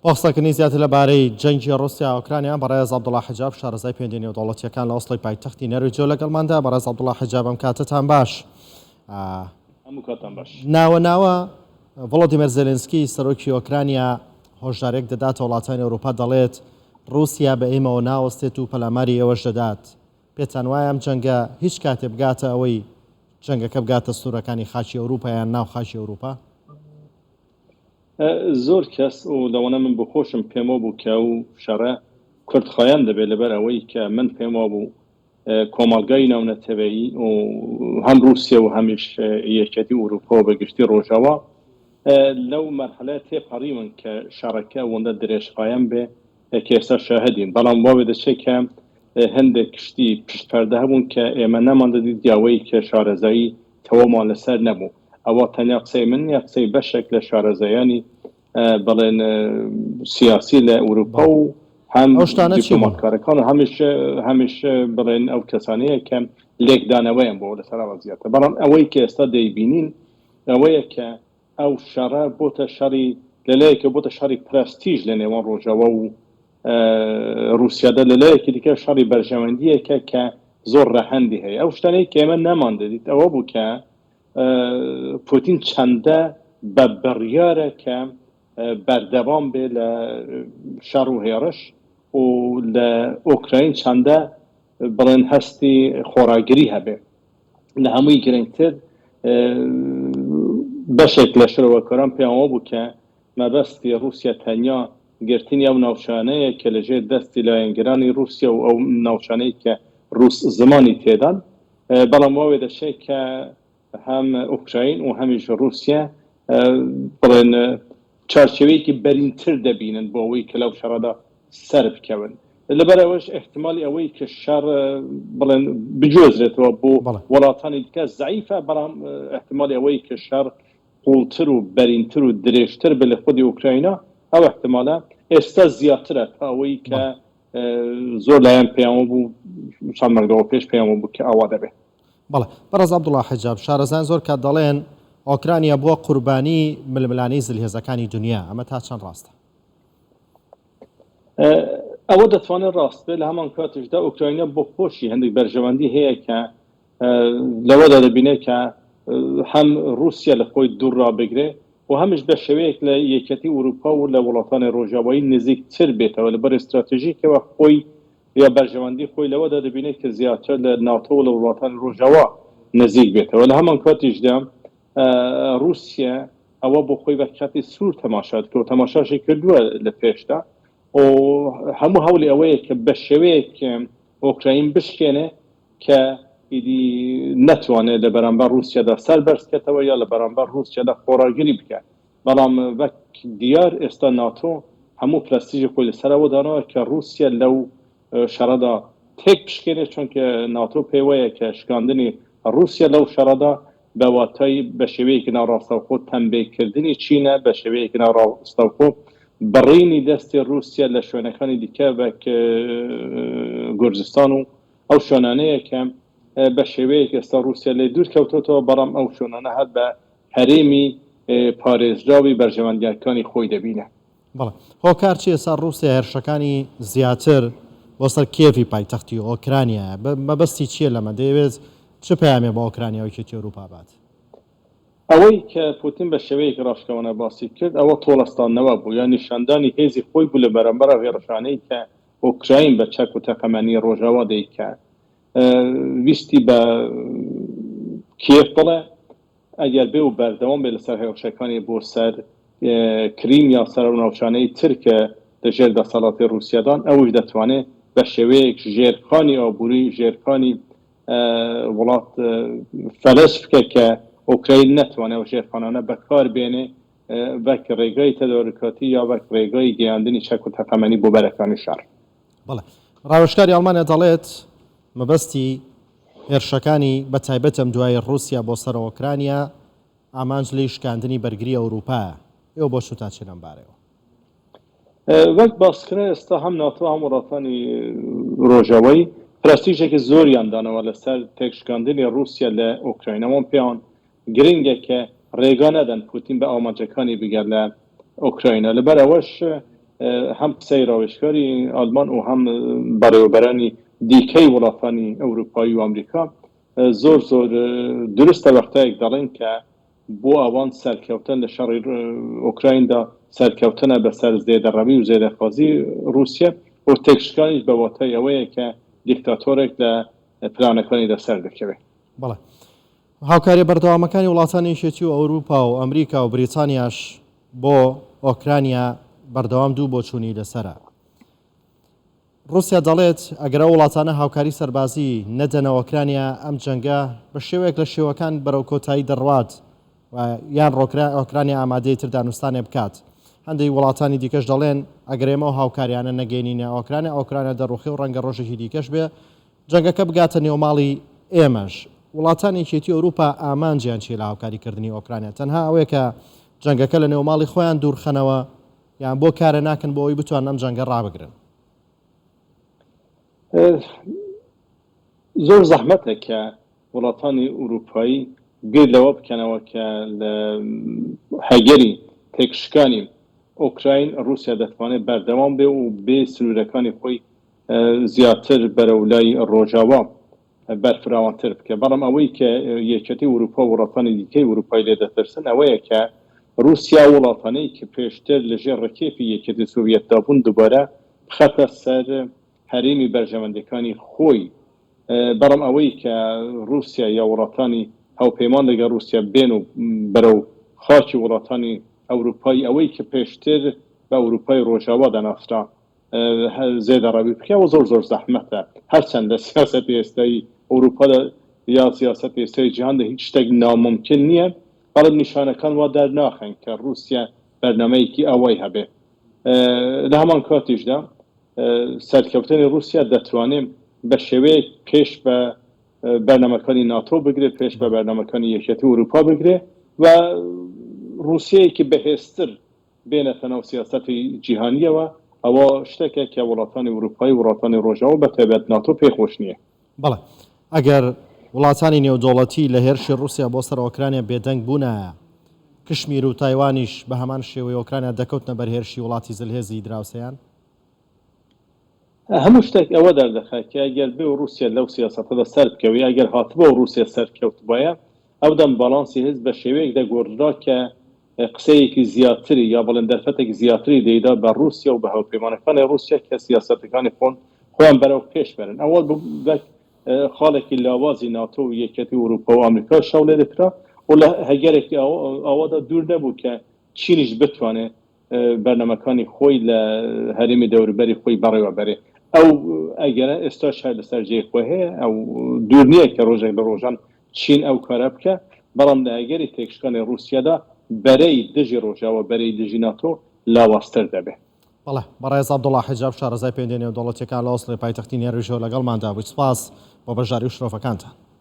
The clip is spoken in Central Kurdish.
بۆخسەکردنی زیاتر لەبارەی جەنگی ڕوسیا ئۆکرانیا بەڕێز عەبدوڵڵا حەجاب شارەزای پەیوەندی نێودەوڵەتیەکان لە ئۆسلۆی پایتەختی نەرویجۆ لەگەڵماندا. بەڕێز عەبدوڵڵا حەجاب ئەم کاتتان باش. ناوە ڤڵۆدیمیر زێلێنسکی سەرۆکی ئۆکرانیا هۆژارێک دەداتە وڵاتانی ئەوروپا دەڵێت رووسیا بە ئێمەوە ناوەستێت و پەلاماری ئێوەش دەدات. پێتان وایە ئەم جەنگە هیچ کاتێ بگاتە ئەوەی جەنگەکە بگاتە سوورەکانی خاچی ئەوروپا یان ناو خاچی ئەوروپا؟ زۆر کەس و لەوانە من بخۆشم پێمە بوو کە و شەڕە کوردخۆیان دەبێت لەبەر ئەوەی کە من پێمە بوو کۆمەڵگای ناونەتەوەیی و هەم رووسیا و هەمیش یەکەتی ئوروپا و بەگشتی ڕۆژاوە لەو مەرحەلە تێپەڕیون کە شەڕەکە وەندە درێژخایەن بێ کە ئێستا شاهدین. بەڵام واوێ دەچێت کە هەندێک کشتی پشتپەردە هەبوون کە ئێمە نەماندەدی دیاوەی کە شارەزایی تەواومان لەسەر نەبوو. ئەوە تەنیا قسەی من یا قسەی بەشێک لە شارەزایانی بڵێن سیاسی لە ئوروپا و هەم دیپلۆماتکارەکان و هەمیش بڵێن ئەو کەسانەیە کە لێکدانەوەیان بۆ لەسەر وەزیاتە. بەڵام ئەوەی کە ئێستا دەیبینین ئەوەیە کە ئەو شەڕە بۆتە شەڕی لەلایەکە بۆتە شەڕی پرەستیژ لە نێوان ڕۆژاوە و رووسیادا لەلایەکی دیکە شەڕی بەرژەوەندیەکە کە زۆر ڕەهەندی هەیە. ئەو شتانەی کە ئێمە نەماندەدیت ئەوە بوو کە پوتین چەندە بە بڕیارە کە بەردەوام بێ لە شەڕ و هێرش و لە ئۆکراین چەندە بڵێن هەستی خۆراگری هەبێ. لە هەمووی گرنگتر بەشێک لە شرەوەکاران پێیانەوە بوو کە مەبەستی رووسیا تەنیا گرتنی ئەو ناوچانەیە کە لەژێر دەستی لایەنگرانی رووسیا و ئەو ناوچانەی کە رووس زمانی تێدان. بەڵام واوێ دەشێت کە هەم ئوکراین و هەمیش رووسیا بڵێن چارچەوەیەکی بەرینتر دەبینن بۆ ئەوەی کە لەو شەڕەدا سەر بکەون. لەبەر ئەوەش احتمالی ئەوەی کە شەڕ بڵێن بجۆزرێتەوە بۆ وڵاتانی دیکە زەعیفە، بەڵام احتمالی ئەوەی کە شەڕ قوڵتر و بەرینتر و درێژتر بە لە خودی ئوکراینە ئەو احتمالە ئێستا زیاترە تا ئەوەی کە زۆر لایەن پێیانەوە بوو چەند مانگەوە پێش پێیانەوە بوو کە ئەوا دەبێت. بەڵێ بەڕێز عەبدوڵڵا حەجاب شارەزایان زۆر کات دەڵێن ئۆکرانیا بووە قوربانی ململانەی زلهێزەکانی دنیا، ئەمە تا چەند ڕاستە؟ ئەوە دەتوانێت ڕاست بێت. لە هەمان کاتیشدا ئوکراینە بۆ خۆشی هەندێک بەرژەوەندی هەیە کە لەوەدا دەبینێت کە هەم رووسیا لە خۆی دوور ڕابگرێ و هەمیش بە شێوەیەک لە یەکەتی ئوروپا و لە وڵاتانی ڕۆژاوایی نزیکتر بێتەوە لەبەر ئستراتێژیکەوە خۆی یا بەرژەوەندی خۆی لەوەدا دەبینێت کە زیاتر لە ناتۆ و لە وڵاتانی ڕۆژاوا نزیک بێتەوە. لە هەمان کاتیشدا رووسیا ئەوە بۆ خۆی بە کاتی سوور تەماشات کە و تەماشاشی کردووە لە پێشدا و هەموو هەولی ئەوەیە کە بە شێوەیەک ئۆکراین بشکێنێ کە ئیدی نەتوانێت لە بەرامبەر رووسیادا سەر بەرزکەتەوە یا لە بەرامبەر رووسیادا خۆراگری بکات. بەڵام وەک دیار ئێستا ناتۆ هەموو پرەستیژی خۆی لەسەرەوە دانەوە کە رووسیا لەو شەڕەدا تێک بشکێنێت، چونکە ناتۆ پێی وایە کە شکاندنی رووسیا لەو شەڕەدا بە واتای بە شێوەیەکی ناڕاستەوخۆ تەنبیهکردنی چینە، بە شێوەیەکی ناڕاستەوخۆ بڕینی دەستی رووسیا لە شوێنەکانی دیکە وەک گورجستان و ئەو شوێنانەیە کە بە شێوەیەک ئێستا رووسیا لێ دوور کەوتۆتەوە، بەڵام ئەو شوێنانە هەر بە هەرێمی پارێزراوی بەرژەوەندیەکانی خۆی دەبینە. بەڵێ هۆکار چی ئێستا رووسیا هێرشەکانی زیاتر بۆ سەر کێڤی پایتەختی ئۆکرانیا مەبەستی چییە لەمە؟ دەیەوێت چ پەیامێ بە ئۆکرانیا و یەکێتی ئەوروپا بات؟ ئەوەی کە پوتین بە شێوەیەکی ڕاشکەوانە باسی کرد ئەوە تۆڵەستانەوە بوو، یا نیشاندانی هێزی خۆی بوو لە بەرامبەر هێرشانەی کە ئۆکراین بە چەک و تەقەمەنی ڕۆژاوا دەیکات. ویستی بە کێف بڵێ ئەگەر بێ و بەردەوام بێ لەسەر هێرشەکانی بۆ سەر کریم یا سەر ناوچانەی ترکە لەژێر دەسەڵاتی رووسیادان، ئەوش دەتوانێت بە شێوەیەک ژێرخانی ئابووری ژێرخانی وڵات فەلەش بکە کە ئۆکراین نەتوانێت ژێرخانانە بەکار بێنێ وەک ڕێگای تەدارکاتی یا وەک ڕێگای گەیاندنی چەک و تەقەمەنی بۆ بەرەکانی شار. بەڵێ ڕاوێژکاری ئەڵمانیا دەڵێت مەبەستی هێرشەکانی بە تایبەت ئەم دوای رووسیا بۆ سەر ئۆکرانیا ئامانج لێی شکاندنی بەرگری ئەوروپایە. ئێوە بۆ شوتان چی لەم بارەیەوە؟ وەک باسکرا ئێستا هەم ناتۆ هەم وڵاتانی ڕۆژاوایی پرەستیژێکی زۆریان دانەوە لەسەر تێکشکاندنی رووسیا لە ئۆکراینەوە. پێیان گرنگە کە ڕێگا نەدەن پوتین بە ئامانجەکانی بگەر لە ئۆکراینە لەبەرەوەش هەم قسەی ڕاوێژکاری ئالمان و هەم بەڕێوەبەرانی دیکەی وڵاتانی ئەوروپایی و ئەمریکا زۆر زۆر درستە وەختەیەک دەڵێن کە بۆ ئەوان سەرکەوتن لە شەڕی ئۆکرایندا سەرکەوتنە بەسەر زێدەڕەوی و زێدەخوازی رووسیا و تێکشکانیش بە واتای ئەوەیە کە دیکتاتۆرێک لە پلانەکانی دەسەر دەکەوێت. بەڵێ هاوکاری بەردەوامەکانی وڵاتانی یەکێتی و ئەوروپا و ئەمریکا و بریتانیاش بۆ ئۆکرانیا بەردەوام دوو بۆچوونی لەسەرە. رووسیا دەڵێت ئەگەر وڵاتانە هاوکاری سەربازی نەدەنە ئۆکرانیا ئەم جەنگە بە شێوەیەک لە شێوەکان بەرەو کۆتایی دەڕوات یان ئۆکرانیا ئامادەی تر دانوستانێ بکات. هەندێک وڵاتانی دیکەش دەڵێن ئەگەر ئێمە و هاوکاریانە نەگەینینە ئۆکرانیا دەڕوخی و ڕەنگە ڕۆژێکی دیکەش بێ جەنگەکە بگاتە نێوماڵی ئێمەش. وڵاتانی یەکێتی ئەوروپا ئامانجیان چی لە هاوکاریکردنی ئۆکرانیا تەنها ئەوەیە کە جەنگەکە لە نێوماڵی خۆیان دوورخەنەوە یان بۆ کارە ناکەن بۆ ئەوی بتوان ئەم جەنگە ڕابگرن. زۆر زەحمەتە کە وڵاتانی ئوروپایی گیر لەوە بکەنەوە کە لە هەگەری تێکشکانی ئۆکراین رووسیا دەتوانێت بەردەوام بێ و بێ سنوورەکانی خۆی زیاتر بەرەو لای ڕۆژاوا بەرفراوانتر بکە. بەڵام ئەوەی کە یەکێتی ئوروپا و وڵاتانی دیکەی ئوروپای لێ دەترسن ئەوەیە کە رووسیا وڵاتانەی کە پێشتر لەژێر ڕکێفی یەکێتی سۆڤیەتدا بوون دووبارە بخەتە سەر هەرێمی بەرژەوەندەکانی خۆی. بەڵام ئەوەی کە رووسیا یا وڵاتانی هاوپەیمان لەگەڵ رووسیا بێن و بەرەو خاکی وڵاتانی ئەوروپایی ئەوەی کە پێشتر بە ئەوروپای ڕۆژاوا دەناسرا زێدەڕەوی بکەوە زۆر زۆر زەحمەتە. هەرچەندە سیاسەتی ئێستایی ئەوروپا یا سیاسەتی ئێستایی جیهاندا هیچ شتێک ناممکن نییە، بەڵام نیشانەکان وا دەرناخەن کە رووسیا بەرنامەیەکی ئەوەی هەبێ. لە هەمان کاتیشدا سەرکەوتنی رووسیا دەتوانێت بە شێوەیەک پێش بە بەرنامەکانی ناتۆ بگرێت، پێش بە بەرنامەکانی یەکێتی ئوروپا بگرێت و رووسیەیەکی بەهێزتر بێنێتە ناو سیاسەتی جیهانیەوە. ئەوە شتێکە کە وڵاتانی ئوروپایی وڵاتانی ڕۆژاوا بە تایبەت ناتۆ پێخۆش نییە. بەڵێ ئەگەر وڵاتانی نێودوڵەتی لە هێرشی رووسیا بۆ سەر ئۆکرانیا بێدەنگ بوونایە کشمیر و تایوانیش بە هەمان شێوەی ئۆکرانیا دەکەوتنە بەر هێرشی وڵاتی زلهێزی دراوسەیان. هەموو شتێک ئەوە دەردەخات کە ئەگەر بێ و رووسیا لەو سیاسەتەدا سەر بکەوی ئەگەر هاتبووە و رووسیا سەرکەوت بایە ئەو دەم باڵانسی هێز بە شێوەیەک دەگۆڕرا کە قسەیەکی زیاتری یا بەڵێن دەرفەتێک زیاتری دەیدا بە رووسیا و بە هاوپەیمانەکانی رووسیا کە سیاسەتەکانی خۆیان بەرەو پێش بەرن. ئەوە خاڵێکی لاوازی ناتۆ و یەکێتی ئوروپا و ئەمریکا شەو لێ دەکرا و لە هەگەرێکی ئەوەدا دوور نەبوو کە چینیش بتوانێت بەرنامەکانی خۆی لە هەرێمی دەوروبەری خۆی بەڕێوە بەرێ. ئەو ئەگەرە ئێستا شاید لەسەر جێی خۆی هەیە ئەو دوور نییە کە ڕۆژێک لە ڕۆژان چین ئەو کارە بکە، بەڵام لە ئەگەری تێکشکانی رووسیادا بەرەی دژی ڕۆژاوە بەرەی دژی ناتۆ لاوااستەر دەبێت. بەڵێ بەڕێز عەبدوڵڵا حیجاب شارەزای پەیوەندی نێودوڵەتیەکان لە ئۆسڵی پایتەختی نێرویژۆ لەگەڵماندا بوویت. سوپاس بۆ بەشداری و شرۆفەکانتان.